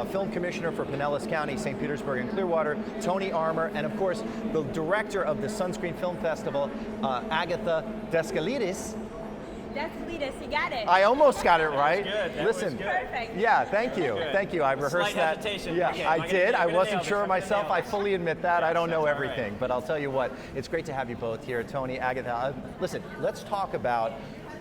Film Commissioner for Pinellas County, St. Petersburg, and Clearwater, Tony Armour, and of course, the director of the Sunscreen Film Festival, Agatha Deskalidis. Deskalidis, you got it. I almost got it right. That was Listen, good. Perfect. yeah, thank you, thank you. I rehearsed Slight that. hesitation. Yeah, Okay, I did. I wasn't nailed it. sure myself. I fully admit that. I don't know that's all everything, right. but I'll tell you what. It's great to have you both here, Tony, Agatha. Listen, let's talk about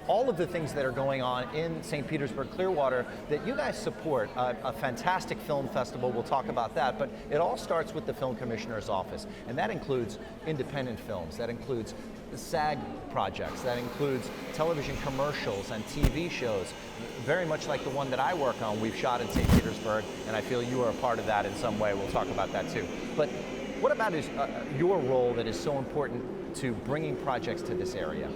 all of the things that are going on in St. Petersburg, Clearwater, that you guys support. A fantastic film festival, we'll talk about that, but it all starts with the Film Commissioner's office, and that includes independent films, that includes SAG projects, that includes television commercials and TV shows, very much like the one that I work on, we've shot in St. Petersburg, and I feel you are a part of that in some way. We'll talk about that too. But what about your role that is so important to bringing projects to this area?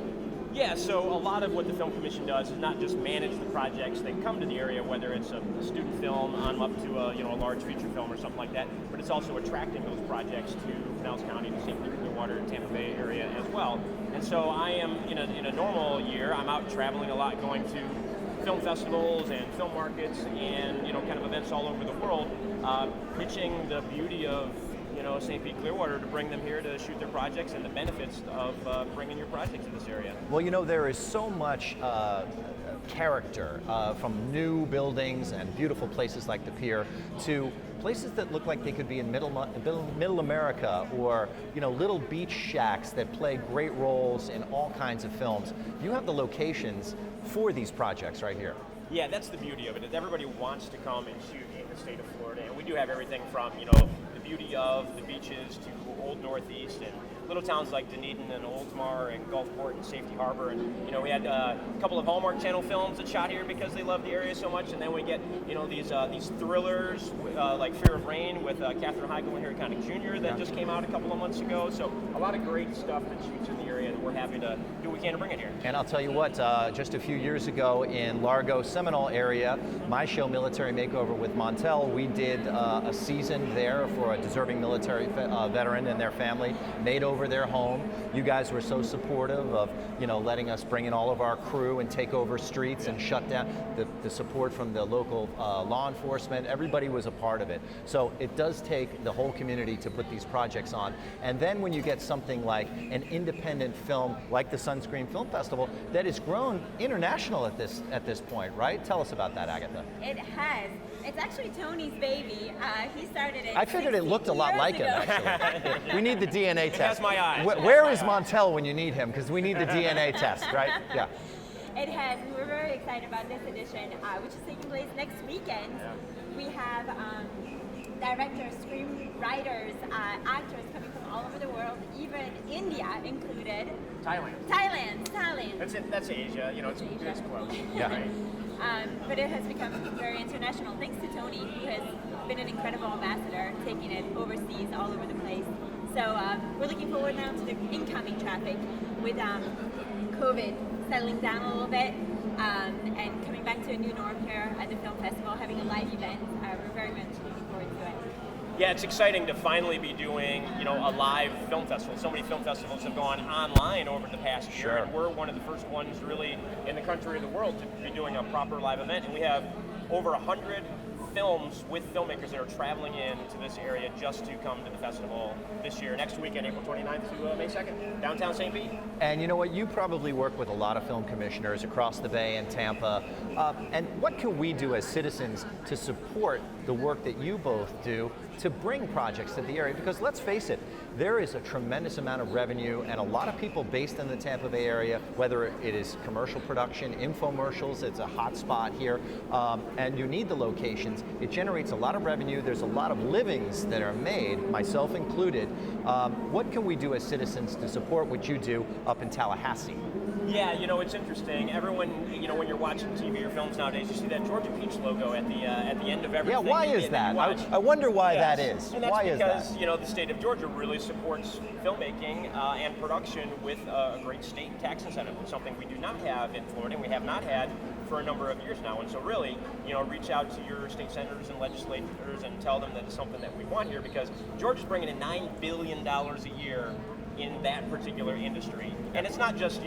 Yeah, so a lot of what the Film Commission does is not just manage the projects that come to the area, whether it's a student film on up to a large feature film or something like that, but it's also attracting those projects to Pinellas County, to St. Pete-Clearwater, Tampa Bay area as well. And so I am, in a normal year, I'm out traveling a lot, going to film festivals and film markets and kind of events all over the world, pitching the beauty of St. Pete-Clearwater to bring them here to shoot their projects and the benefits of bringing your project to this area. Well, there is so much character from new buildings and beautiful places like the pier to places that look like they could be in middle America, or little beach shacks that play great roles in all kinds of films. You have the locations for these projects right here. Yeah, that's the beauty of it. Everybody wants to come and shoot in the state of Florida, and we do have everything from the beauty of the beaches to Old Northeast and little towns like Dunedin and Oldsmar and Gulfport and Safety Harbor, and we had a couple of Hallmark Channel films that shot here because they love the area so much, and then we get these thrillers like Fear of Rain with Katherine Heigl and Harry Connick Jr. that just came out a couple of months ago. So a lot of great stuff that shoots in the area, and we're happy to do what we can to bring it here. And I'll tell you what, just a few years ago in Largo, Seminole area, my show Military Makeover with Montel, we did a season there for a deserving military veteran and their family, made over their home. You guys were so supportive of letting us bring in all of our crew and take over streets and shut down. The support from the local law enforcement, everybody was a part of it. So it does take the whole community to put these projects on. And then when you get something like an independent film like the Sunscreen Film Festival that has grown international at this point, right? Tell us about that, Agatha. It has. It's actually Tony's baby. He started it. I figured it looked a lot like him, actually. We need the DNA test. That's my eyes. Where is Montel when you need him? Because we need the DNA test, right? Yeah. It has. We're very excited about this edition, which is taking place next weekend. Yeah. We have directors, screenwriters, actors coming from all over the world, even India included. Thailand. That's Asia. It's close. Yeah. Right. But it has become very international thanks to Tony, who has been an incredible ambassador, taking it overseas all over the place. So we're looking forward now to the incoming traffic with COVID settling down a little bit and coming back to a new norm here at the film festival, having a live event. We're very much looking forward to it. Yeah, it's exciting to finally be doing, a live film festival. So many film festivals have gone online over the past year, Sure. and we're one of the first ones really in the country or the world to be doing a proper live event. And we have over 100 films with filmmakers that are traveling in to this area just to come to the festival this year, next weekend, April 29th to May 2nd, downtown St. Pete. And you know what? You probably work with a lot of film commissioners across the Bay and Tampa. And what can we do as citizens to support the work that you both do to bring projects to the area? Because let's face it, there is a tremendous amount of revenue and a lot of people based in the Tampa Bay area, whether it is commercial production, infomercials, it's a hot spot here, and you need the locations. It generates a lot of revenue. There's a lot of livings that are made, myself included. What can we do as citizens to support what you do up in Tallahassee? Yeah, it's interesting. Everyone, when you're watching TV or films nowadays, you see that Georgia Peach logo at the end of everything. Yeah, why is that? I wonder why that is. And that's why because, is that? The state of Georgia really supports filmmaking and production with a great state tax incentive, something we do not have in Florida, and we have not had for a number of years now. And so really, reach out to your state senators and legislators and tell them that it's something that we want here, because Georgia's bringing in $9 billion a year in that particular industry. And it's not just,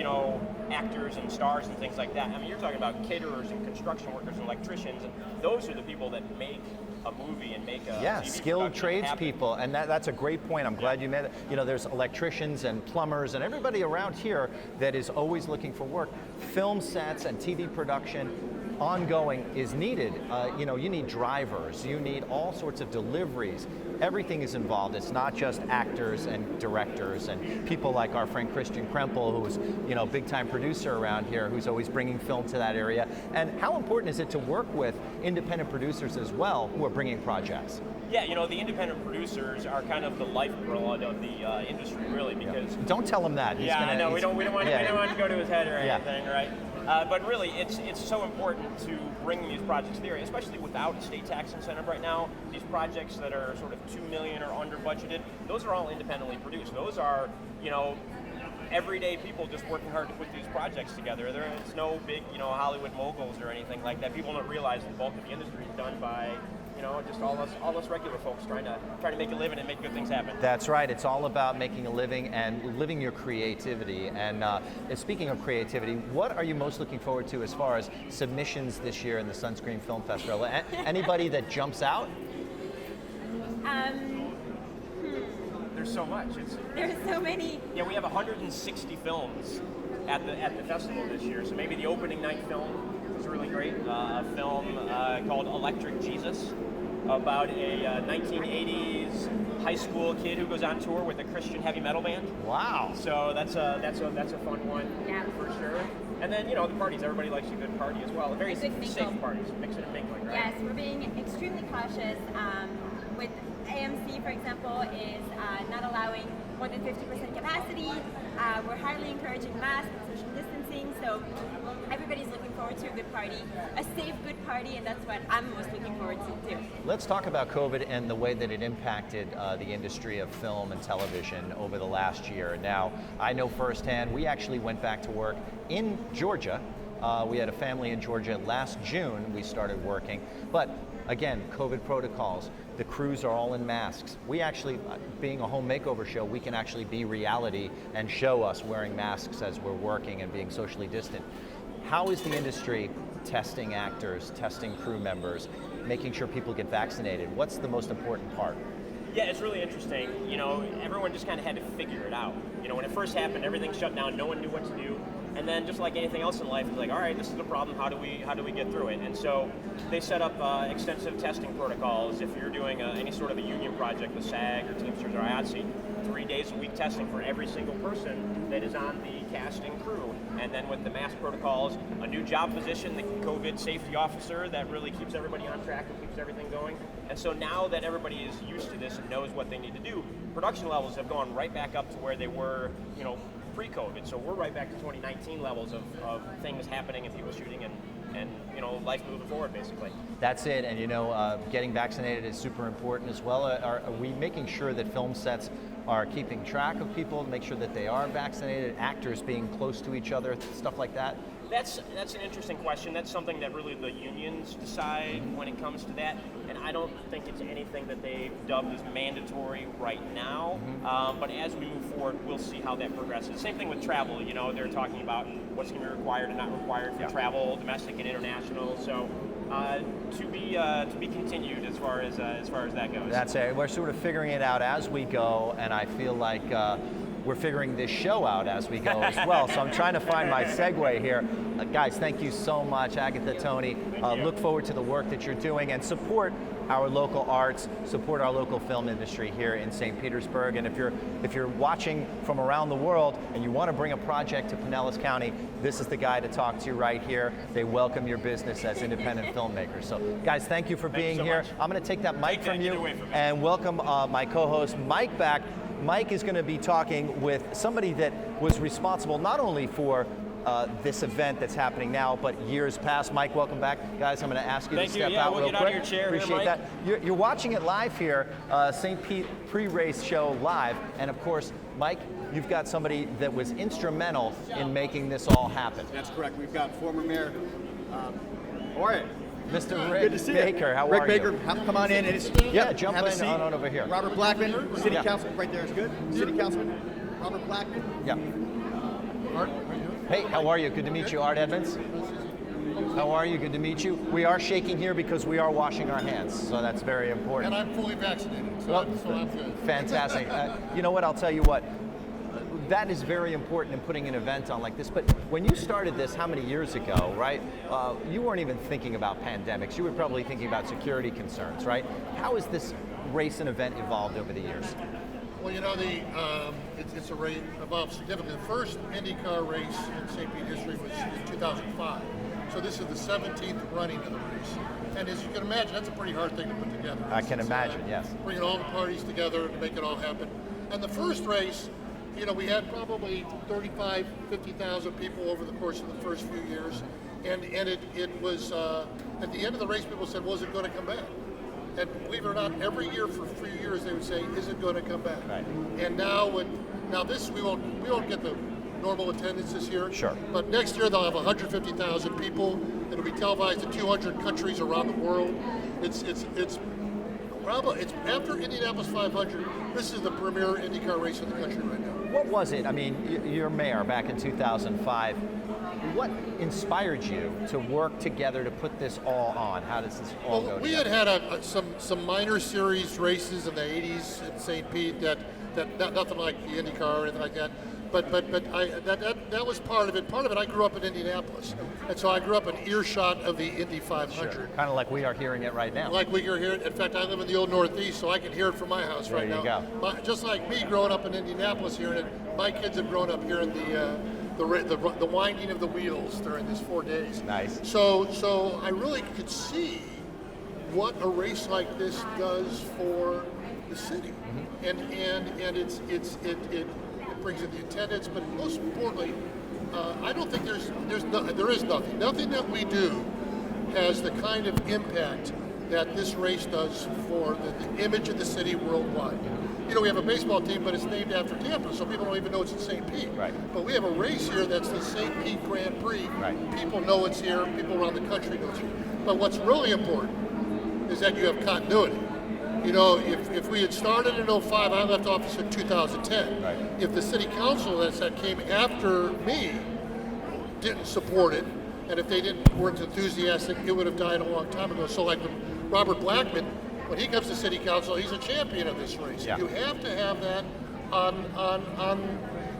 actors and stars and things like that. I mean, you're talking about caterers and construction workers and electricians, and those are the people that make a movie and make a yeah, TV skilled production tradespeople, and that's a great point. I'm glad you made it. You know, there's electricians and plumbers and everybody around here that is always looking for work. Film sets and TV production ongoing is needed. You know, you need drivers, you need all sorts of deliveries. Everything is involved. It's not just actors and directors and people like our friend Christian Krempel, who's, you know, big-time producer around here, who's always bringing film to that area. And how important is it to work with independent producers as well who are bringing projects? Yeah, you know, the independent producers are kind of the lifeblood of the industry, really, because Don't tell him that. yeah, I know we don't want to go to his head or anything, right? But really, it's so important to bring these projects to the area, especially without a state tax incentive right now. These projects that are sort of $2 million or under budgeted, those are all independently produced. Those are, you know, everyday people just working hard to put these projects together. It's no big, you know, Hollywood moguls or anything like that. People don't realize the bulk of the industry is done by, you know, just all us regular folks trying to make a living and make good things happen. That's right. It's all about making a living and living your creativity. And speaking of creativity, what are you most looking forward to as far as submissions this year in the Sunscreen Film Festival? Anybody that jumps out? There's so much. There's so many. Yeah, we have 160 films at the festival this year. So maybe the opening night film was really great. A film called Electric Jesus, about a 1980s high school kid who goes on tour with a Christian heavy metal band. Wow. So that's a fun one, Yeah. for sure. And then, you know, the parties. Everybody likes a good party as well. Very safe parties, mixing and mingling, right? Yes, we're being extremely cautious. With AMC, for example, is not allowing more than 50% capacity. We're highly encouraging masks, social distancing, so everybody's looking forward to a good party, a safe, good party, and that's what I'm most looking forward to too. Let's talk about COVID and the way that it impacted the industry of film and television over the last year. Now, I know firsthand, we actually went back to work in Georgia. We had a family in Georgia last June. We started working, but again, COVID protocols. The crews are all in masks. We actually, being a home makeover show, we can actually be reality and show us wearing masks as we're working and being socially distant. How is the industry testing actors, testing crew members, making sure people get vaccinated? What's the most important part? Yeah, it's really interesting. You know, everyone just kind of had to figure it out. You know, when it first happened, everything shut down. No one knew what to do. And then, just like anything else in life, it's like, all right, this is the problem. How do we get through it? And so they set up extensive testing protocols. If you're doing any sort of a union project with SAG or Teamsters or IATSE, 3 days a week testing for every single person that is on the cast and crew. And then with the mask protocols, a new job position, the COVID safety officer, that really keeps everybody on track and keeps everything going. And so now that everybody is used to this and knows what they need to do, production levels have gone right back up to where they were, you know, pre-COVID. So we're right back to 2019 levels of things happening and people shooting and you know, life moving forward, basically. That's it, and you know, getting vaccinated is super important as well. Are we making sure that film sets are keeping track of people, make sure that they are vaccinated, actors being close to each other, stuff like that? That's an interesting question. That's something that really the unions decide when it comes to that, and I don't think it's anything that they've dubbed as mandatory right now. But as we move forward, we'll see how that progresses. Same thing with travel. You know, they're talking about what's going to be required and not required for travel, domestic and international. So to be continued as far as that goes. That's it. We're sort of figuring it out as we go, and I feel like we're figuring this show out as we go as well. So I'm trying to find my segue here. Guys, thank you so much, Agatha, Tony. Look forward to the work that you're doing and support our local arts, support our local film industry here in St. Petersburg. And if you're watching from around the world and you want to bring a project to Pinellas County, this is the guy to talk to right here. They welcome your business as independent filmmakers. So guys, thank you for being here. Much. I'm going to take that mic from you and welcome my co-host Mike back. Mike is going to be talking with somebody that was responsible not only for this event that's happening now, but years past. Mike, welcome back. Guys, I'm going to ask you to step out we'll real get quick. Out of your chair Appreciate here, that. You're watching it live here, St. Pete pre-race show live. And of course, Mike, you've got somebody that was instrumental in making this all happen. That's correct. We've got former Mayor, how are you? Mr. Rick Good to see Baker, you. how Rick are Baker, you? come on in. Yeah, jump have a in seat. on over here. Robert Blackmon, City Yeah. Council, right there is good. City Councilman, Robert Blackmon. Yeah. Art, Hey, how are you? Good to meet you, Art Edmonds. How are you? Good to meet you. We are shaking here because we are washing our hands, so that's very important. And I'm fully vaccinated, so, Well, so I'm good. Fantastic. You know what? I'll tell you what. That is very important in putting an event on like this. But when you started this, how many years ago, right? You weren't even thinking about pandemics. You were probably thinking about security concerns, right? How has this race and event evolved over the years? Well, you know, it's a race evolved significantly. The first IndyCar race in St. Pete history was in 2005. So this is the 17th running of the race. And as you can imagine, that's a pretty hard thing to put together. I can imagine, yes. Bringing all the parties together to make it all happen. And the first race, you know, we had probably 35, 50,000 people over the course of the first few years. And it was, at the end of the race, people said, was it going to come back? And believe it or not, every year for a few years they would say, "Is it going to come back?" Right. And now, this we won't get the normal attendance this year. Sure. But next year they'll have 150,000 people. It'll be televised in 200 countries around the world. It's probably after Indianapolis 500. This is the premier IndyCar race in the country right now. What was it? I mean, you're mayor back in 2005. What inspired you to work together to put this all on? How does this all go We together? had some minor series races in the 80s in St. Pete that nothing like the IndyCar or anything like that. But that was part of it. Part of it, I grew up in indianapolis, and so I grew up in earshot of the Indy 500. Sure. Kind of like we are hearing it right now. Like we can hear it. In fact, I live in the old Northeast, so I can hear it from my house right now. There you go. Just like me growing up in Indianapolis hearing it, my kids have grown up hearing the winding of the wheels during these 4 days. Nice. So I really could see what a race like this does for the city, and it brings in the attendance, but most importantly, I don't think there is nothing that we do has the kind of impact that this race does for the image of the city worldwide. You know, we have a baseball team, but it's named after Tampa, so people don't even know it's in St. Pete. Right. But we have a race here that's the St. Pete Grand Prix. Right. People know it's here. People around the country know it's here. But what's really important is that you have continuity. You know, if we had started in 05, I left office in 2010. Right. If the city council that came after me didn't support it, and if they weren't enthusiastic, it would have died a long time ago. So like Robert Blackmon, when he comes to city council, he's a champion of this race. Yeah. You have to have that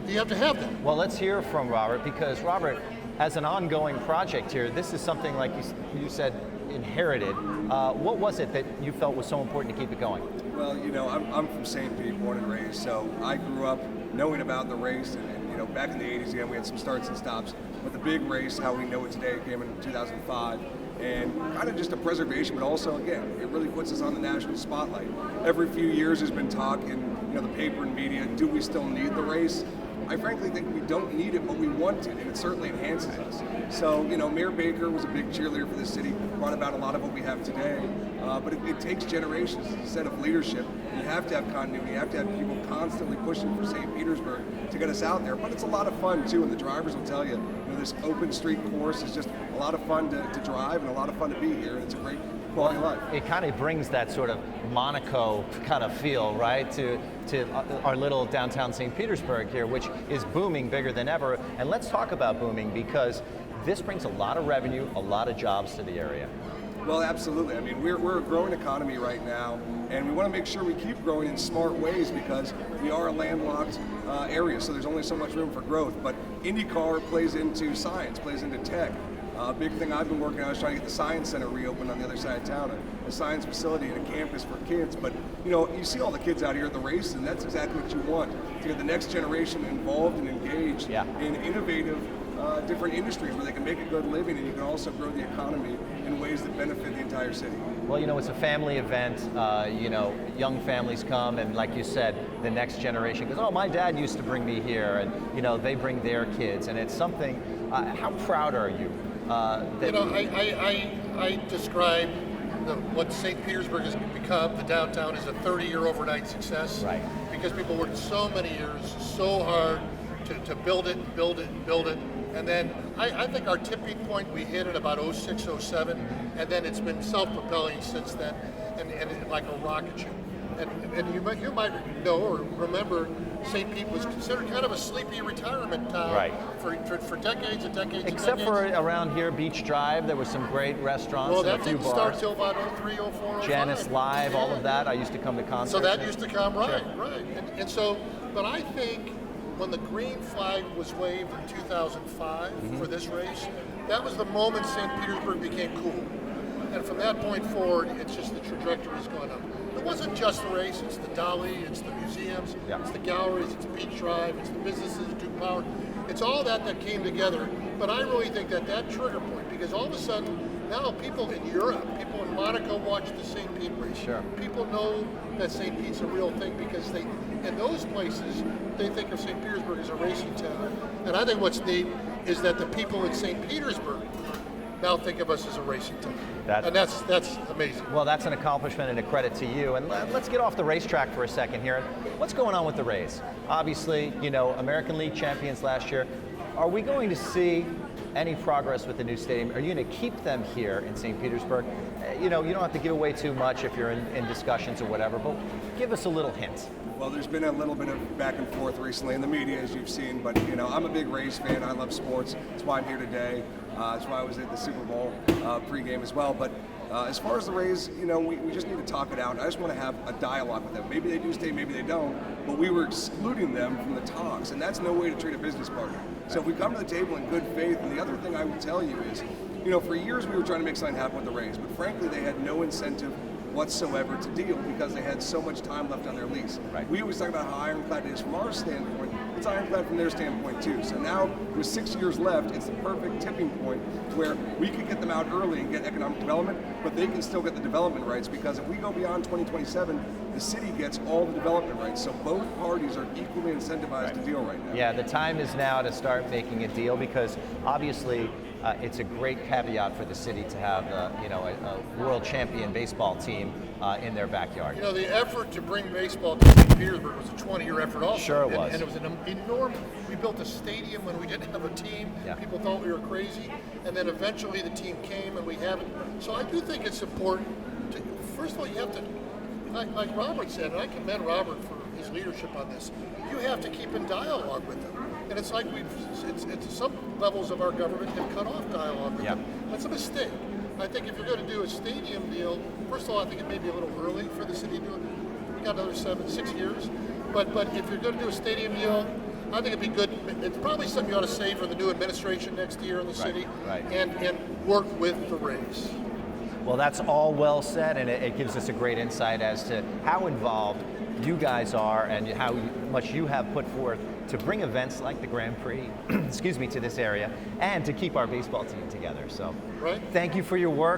you have to have that. Well, let's hear from Robert, because Robert, as an ongoing project here, this is something like you said, inherited. What was it that you felt was so important to keep it going? Well, you know, I'm from St. Pete, born and raised, so I grew up knowing about the race, and you know, back in the 80s, again, we had some starts and stops, but the big race, how we know it today, came in 2005, and kind of just a preservation, but also, again, it really puts us on the national spotlight. Every few years there's been talk in, you know, the paper and media, do we still need the race? I frankly think we don't need it, but we want it, and it certainly enhances us. So, you know, Mayor Baker was a big cheerleader for the city, brought about a lot of what we have today, but it takes generations. Instead of leadership, you have to have continuity, you have to have people constantly pushing for St. Petersburg to get us out there, but it's a lot of fun too, and the drivers will tell you, you know, this open street course is just a lot of fun to drive and a lot of fun to be here, and it's a great quality of life. It kind of brings that sort of Monaco kind of feel, right, to our little downtown St. Petersburg here, which is booming bigger than ever. And let's talk about booming, because this brings a lot of revenue, a lot of jobs to the area. Well, absolutely. I mean, we're a growing economy right now, and we want to make sure we keep growing in smart ways, because we are a landlocked area, so there's only so much room for growth. But IndyCar plays into science, plays into tech. A big thing I've been working on is trying to get the Science Center reopened on the other side of town, a science facility and a campus for kids. But, you know, you see all the kids out here at the race, and that's exactly what you want, to get the next generation involved and engaged in innovative different industries where they can make a good living, and you can also grow the economy in ways that benefit the entire city. Well, you know, it's a family event. You know, young families come, and like you said, the next generation goes, oh, my dad used to bring me here, and, you know, they bring their kids, and it's something, how proud are you? You know, I describe what St. Petersburg has become, the downtown, is a 30-year overnight success. Right. Because people worked so many years, so hard to build it, and then I think our tipping point we hit at about 06, 07, and then it's been self-propelling since then, and like a rocket ship. and you might know or remember St. Pete was considered kind of a sleepy retirement town Right. for decades and decades Except and for decades. around here, Beach Drive, there were some great restaurants Well, and that a few didn't start bars. till about 03, 04, 05. Janice Live, all of that. I used to come to concerts. So that used to come, right, Sure. right. And so, but I think when the green flag was waved in 2005 for this race, that was the moment St. Petersburg became cool. And from that point forward, it's just the trajectory's gone up. It wasn't just the race, it's the Dali, it's the museums, Yeah. it's the galleries, it's Beach Drive, it's the businesses, Duke Power. It's all that came together. But I really think that trigger point, because all of a sudden, now people in Europe, people in Monaco watch the St. Pete race. Sure. People know that St. Pete's a real thing because in those places, they think of St. Petersburg as a racing town. And I think what's neat is that the people in St. Petersburg now think of us as a racing town. And that's amazing. Well, that's an accomplishment and a credit to you. And let's get off the racetrack for a second here. What's going on with the Rays? Obviously, American League champions last year. Are we going to see any progress with the new stadium? Are you going to keep them here in St. Petersburg? You don't have to give away too much if you're in discussions or whatever, but give us a little hint. Well, there's been a little bit of back and forth recently in the media, as you've seen, but I'm a big Rays fan. I love sports. That's why I'm here today. That's why I was at the Super Bowl pregame as well. But as far as the Rays, we just need to talk it out. I just want to have a dialogue with them. Maybe they do stay, maybe they don't. But we were excluding them from the talks, and that's no way to treat a business partner. So if we come to the table in good faith, and the other thing I would tell you is, for years we were trying to make something happen with the Rays, but frankly they had no incentive whatsoever to deal because they had so much time left on their lease. Right. We always talk about how ironclad it is from our standpoint. It's ironclad from their standpoint too. So now with 6 years left, it's the perfect tipping point where we could get them out early and get economic development, but they can still get the development rights because if we go beyond 2027, the city gets all the development rights. So both parties are equally incentivized to deal right now. Yeah, the time is now to start making a deal because obviously it's a great caveat for the city to have a world champion baseball team in their backyard. The effort to bring baseball to St. Petersburg was a 20-year effort also. Sure it was. And it was an enormous, we built a stadium when we didn't have a team. Yeah. People thought we were crazy. And then eventually the team came and we have it. So I do think it's important to, first of all, you have to, like Robert said, and I commend Robert for his leadership on this, you have to keep in dialogue with them. And it's like it's some levels of our government have cut off dialogue with them. That's a mistake. I think if you're going to do a stadium deal, first of all, I think it may be a little early for the city to do it. We got another 6 years. But if you're going to do a stadium deal, I think it'd be good. It's probably something you ought to say for the new administration next year in the city, and work with the Rays. Well, that's all well said, and it gives us a great insight as to how involved you guys are and how much you have put forth to bring events like the Grand Prix, to this area, and to keep our baseball team together. So, thank you for your work.